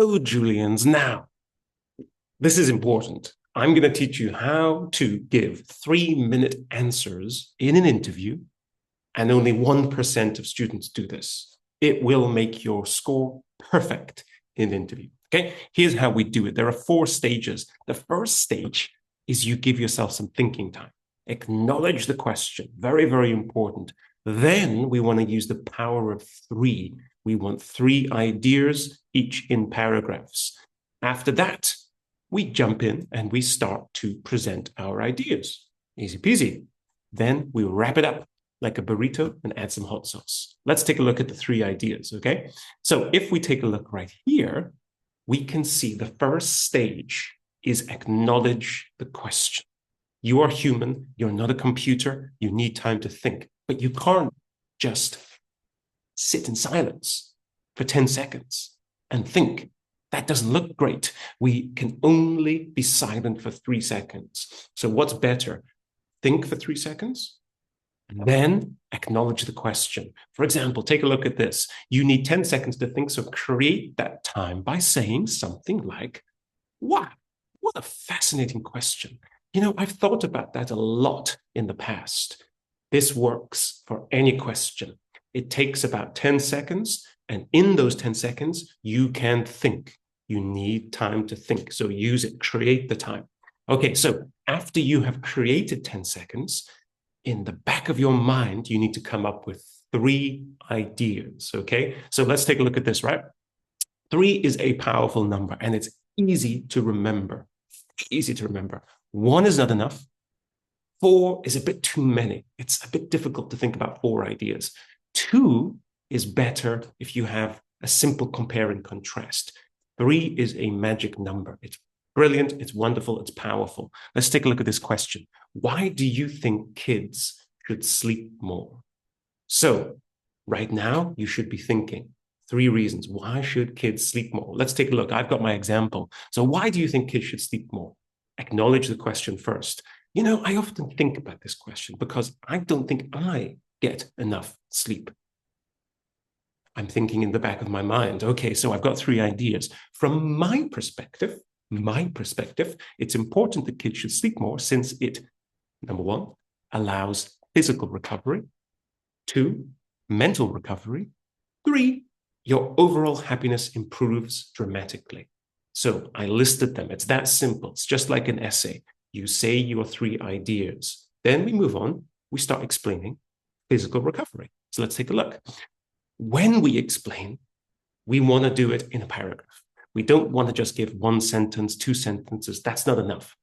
Oh, Julians, now, this is important. I'm going to teach you how to give 3-minute answers in an interview, and only 1% of students do this. It will make your score perfect in the interview. Okay, here's how we do it. There are 4 stages. The first stage is you give yourself some thinking time. Acknowledge the question. Very, very important. Then we want to use the power of 3. We want 3 ideas, each in paragraphs. After that, we jump in and we start to present our ideas. Easy peasy. Then we wrap it up like a burrito and add some hot sauce. Let's take a look at the 3 ideas, okay? So if we take a look right here, we can see the first stage is acknowledge the question. You are human, you're not a computer, you need time to think, but you can't just sit in silence for 10 seconds and think. That doesn't look great. We can only be silent for 3 seconds. So what's better? Think for 3 seconds, and then acknowledge the question. For example, take a look at this. You need 10 seconds to think, so create that time by saying something like, wow, what a fascinating question. You know, I've thought about that a lot in the past. This works for any question. It takes about 10 seconds, and in those 10 seconds, you can think. You need time to think, so use it, create the time. Okay, so after you have created 10 seconds, in the back of your mind, you need to come up with 3 ideas, okay? So let's take a look at this, right? 3 is a powerful number, and it's easy to remember. Easy to remember. 1 is not enough. 4 is a bit too many. It's a bit difficult to think about 4 ideas. 2 is better if you have a simple compare and contrast. 3 is a magic number. It's brilliant, it's wonderful, it's powerful. Let's take a look at this question. Why do you think kids should sleep more? So right now, you should be thinking 3 reasons. Why should kids sleep more? Let's take a look. I've got my example. So why do you think kids should sleep more? Acknowledge the question first. You know, I often think about this question because I don't think I get enough sleep. I'm thinking in the back of my mind, okay, so I've got 3 ideas. From my perspective, it's important that kids should sleep more since it, number 1, allows physical recovery. 2, mental recovery. 3, your overall happiness improves dramatically. So I listed them. It's that simple. It's just like an essay. You say your 3 ideas. Then we move on. We start explaining physical recovery. So let's take a look. When we explain, we want to do it in a paragraph. We don't want to just give 1 sentence, 2 sentences. That's not enough.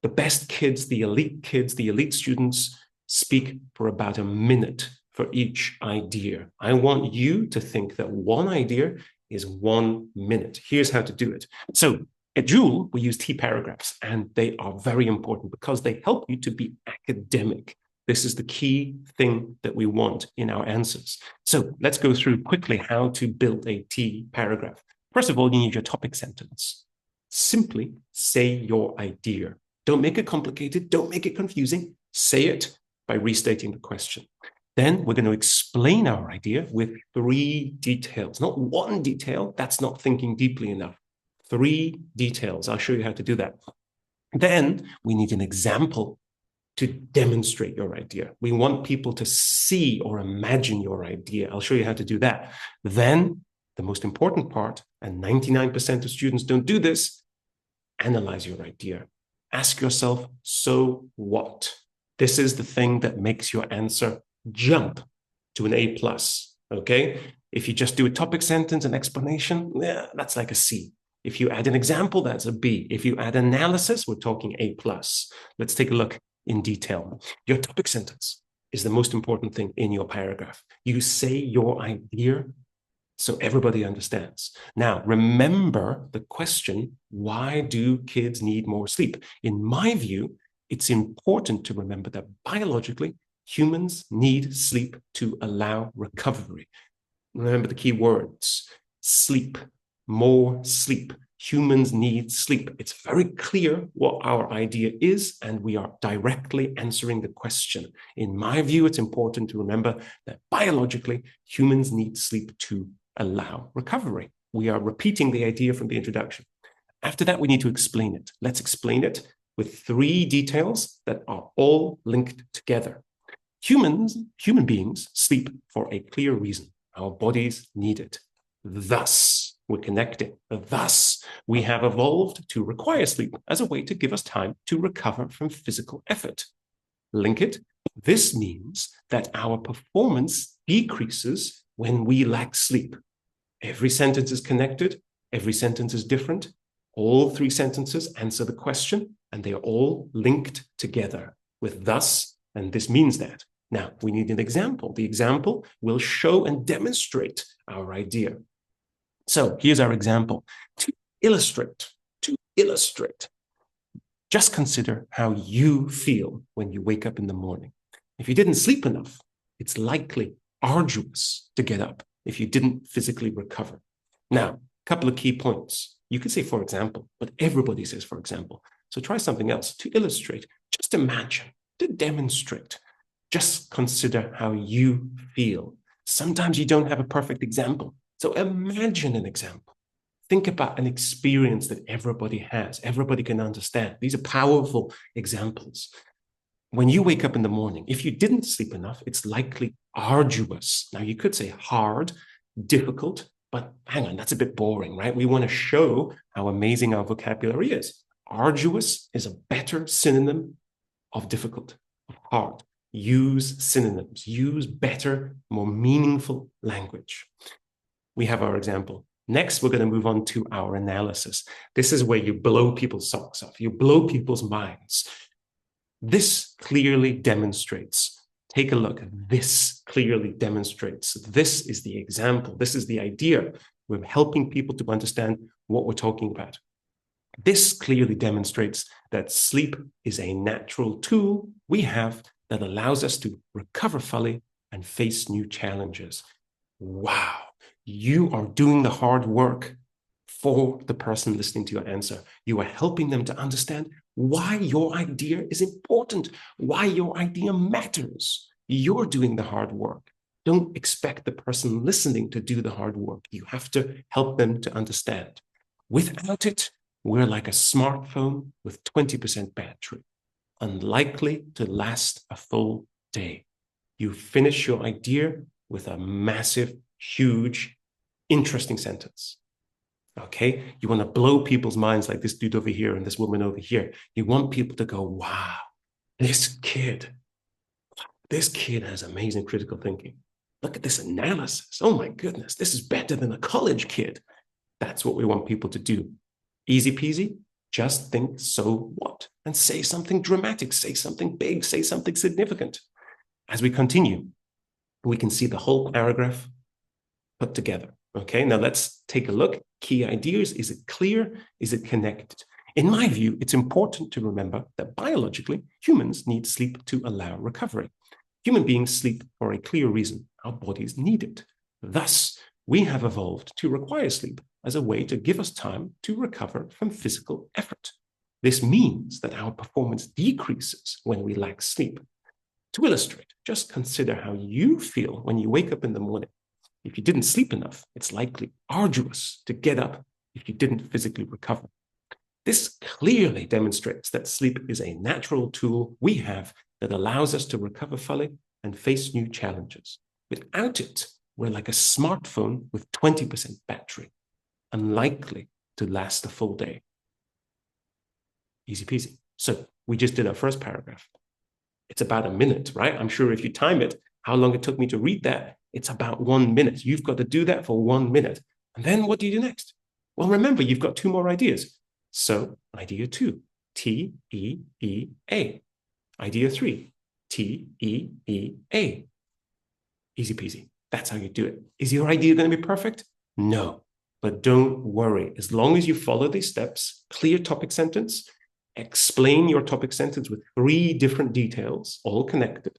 The best kids, the elite students speak for about a minute for each idea. I want you to think that 1 idea is 1 minute. Here's how to do it. So at Jool, we use T paragraphs, and they are very important because they help you to be academic. This is the key thing that we want in our answers. So let's go through quickly how to build a T paragraph. First of all, you need your topic sentence. Simply say your idea. Don't make it complicated. Don't make it confusing. Say it by restating the question. Then we're going to explain our idea with 3 details, not 1 detail. That's not thinking deeply enough. 3 details. I'll show you how to do that. Then we need an example to demonstrate your idea. We want people to see or imagine your idea. I'll show you how to do that. Then the most important part, and 99% of students don't do this, analyze your idea. Ask yourself, so what? This is the thing that makes your answer jump to an A+, okay? If you just do a topic sentence and explanation, that's like a C. If you add an example, that's a B. If you add analysis, we're talking A+. Let's take a look in detail. Your topic sentence is the most important thing in your paragraph. You say your idea so everybody understands. Now, remember the question, why do kids need more sleep? In my view, it's important to remember that biologically, humans need sleep to allow recovery. Remember the key words, sleep, more sleep. Humans need sleep. It's very clear what our idea is, and we are directly answering the question. In my view, it's important to remember that biologically, humans need sleep to allow recovery. We are repeating the idea from the introduction. After that, we need to explain it. Let's explain it with 3 details that are all linked together. Human beings sleep for a clear reason. Our bodies need it. Thus, we're connecting. Thus, we have evolved to require sleep as a way to give us time to recover from physical effort. Link it. This means that our performance decreases when we lack sleep. Every sentence is connected. Every sentence is different. All 3 sentences answer the question, and they are all linked together with thus, and this means that. Now, we need an example. The example will show and demonstrate our idea. So here's our example. To illustrate, just consider how you feel when you wake up in the morning. If you didn't sleep enough, it's likely arduous to get up if you didn't physically recover. Now, a couple of key points. You could say, for example, but everybody says, for example. So try something else. To illustrate, just imagine, to demonstrate. Just consider how you feel. Sometimes you don't have a perfect example. So imagine an example. Think about an experience that everybody has. Everybody can understand. These are powerful examples. When you wake up in the morning, if you didn't sleep enough, it's likely arduous. Now, you could say hard, difficult, but hang on, that's a bit boring, right? We want to show how amazing our vocabulary is. Arduous is a better synonym of difficult, of hard. Use synonyms, use better, more meaningful language. We have our example. Next, we're going to move on to our analysis. This is where you blow people's socks off. You blow people's minds. This clearly demonstrates. Take a look. This clearly demonstrates. This is the example. This is the idea. We're helping people to understand what we're talking about. This clearly demonstrates that sleep is a natural tool we have that allows us to recover fully and face new challenges. Wow, you are doing the hard work for the person listening to your answer. You are helping them to understand why your idea is important, why your idea matters. You're doing the hard work. Don't expect the person listening to do the hard work. You have to help them to understand. Without it, we're like a smartphone with 20% battery, unlikely to last a full day. You finish your idea with a massive, huge, interesting sentence. Okay? You want to blow people's minds like this dude over here and this woman over here. You want people to go, wow, this kid has amazing critical thinking. Look at this analysis. Oh my goodness, this is better than a college kid. That's what we want people to do. Easy peasy. Just think, so what? And say something dramatic, say something big, say something significant. As we continue, we can see the whole paragraph put together. Okay, now let's take a look. Key ideas. Is it clear? Is it connected? In my view, it's important to remember that biologically, humans need sleep to allow recovery. Human beings sleep for a clear reason. Our bodies need it. Thus, we have evolved to require sleep as a way to give us time to recover from physical effort. This means that our performance decreases when we lack sleep. To illustrate, just consider how you feel when you wake up in the morning. If you didn't sleep enough, it's likely arduous to get up if you didn't physically recover. This clearly demonstrates that sleep is a natural tool we have that allows us to recover fully and face new challenges. Without it, we're like a smartphone with 20% battery, unlikely to last a full day. Easy peasy. So we just did our first paragraph. It's about a minute, right? I'm sure if you time it, how long it took me to read that, it's about 1 minute. You've got to do that for 1 minute. And then what do you do next? Well, remember, you've got 2 more ideas. So idea 2, T-E-E-A. Idea 3, T-E-E-A. Easy peasy. That's how you do it. Is your idea going to be perfect? No, but don't worry. As long as you follow these steps, clear topic sentence, explain your topic sentence with 3 different details, all connected,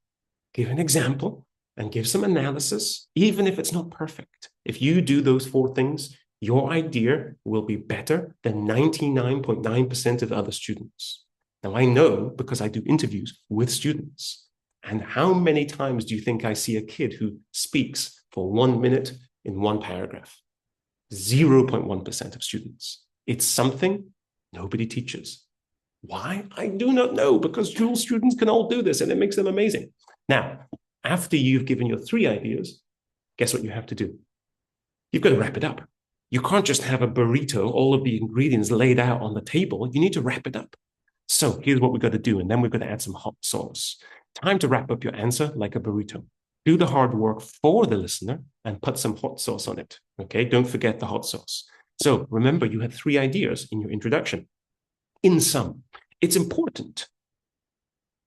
give an example, and give some analysis, even if it's not perfect. If you do those 4 things, your idea will be better than 99.9% of other students. Now, I know because I do interviews with students. And how many times do you think I see a kid who speaks for 1 minute in 1 paragraph? 0.1% of students. It's something nobody teaches. Why? I do not know, because Jool students can all do this and it makes them amazing. Now, after you've given your 3 ideas, guess what you have to do? You've got to wrap it up. You can't just have a burrito, all of the ingredients laid out on the table. You need to wrap it up. So here's what we've got to do. And then we've got to add some hot sauce. Time to wrap up your answer like a burrito. Do the hard work for the listener and put some hot sauce on it. Okay, don't forget the hot sauce. So remember, you had 3 ideas in your introduction. In sum, it's important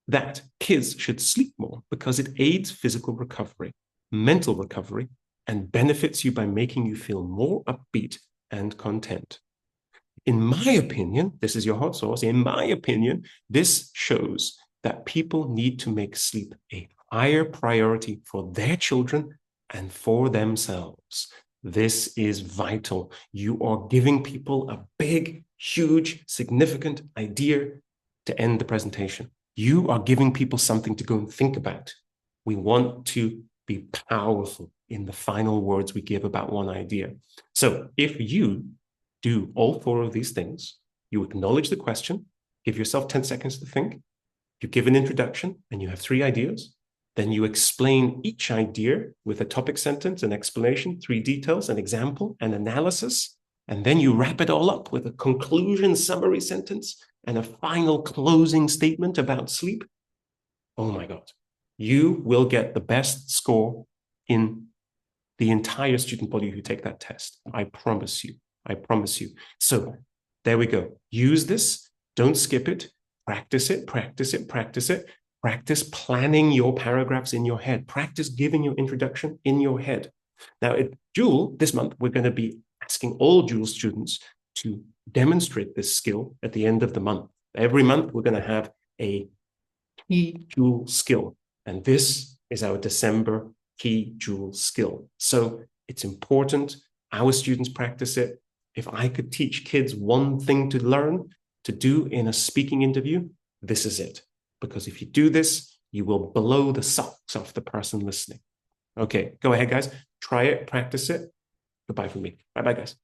that kids should sleep more because it aids physical recovery, mental recovery, and benefits you by making you feel more upbeat and content. In my opinion, this is your hot sauce. In my opinion, this shows that people need to make sleep a higher priority for their children and for themselves. This is vital. You are giving people a big, huge, significant idea to end the presentation. You are giving people something to go and think about. We want to be powerful in the final words we give about one idea. So if you do all 4 of these things, you acknowledge the question, give yourself 10 seconds to think, you give an introduction and you have 3 ideas, then you explain each idea with a topic sentence, an explanation, 3 details, an example, an analysis, and then you wrap it all up with a conclusion summary sentence and a final closing statement about sleep. Oh my God, you will get the best score in the entire student body who take that test. I promise you. I promise you. So there we go. Use this. Don't skip it. Practice it, practice it, practice it. Practice planning your paragraphs in your head. Practice giving your introduction in your head. Now, at Jool, this month, we're going to be asking all Jool students to demonstrate this skill at the end of the month. Every month, we're going to have a key Jool skill. And this is our December key Jool skill. So it's important our students practice it. If I could teach kids one thing to learn to do in a speaking interview, this is it. Because if you do this, you will blow the socks off the person listening. Okay, go ahead, guys. Try it, practice it. Goodbye from me. Bye-bye, guys.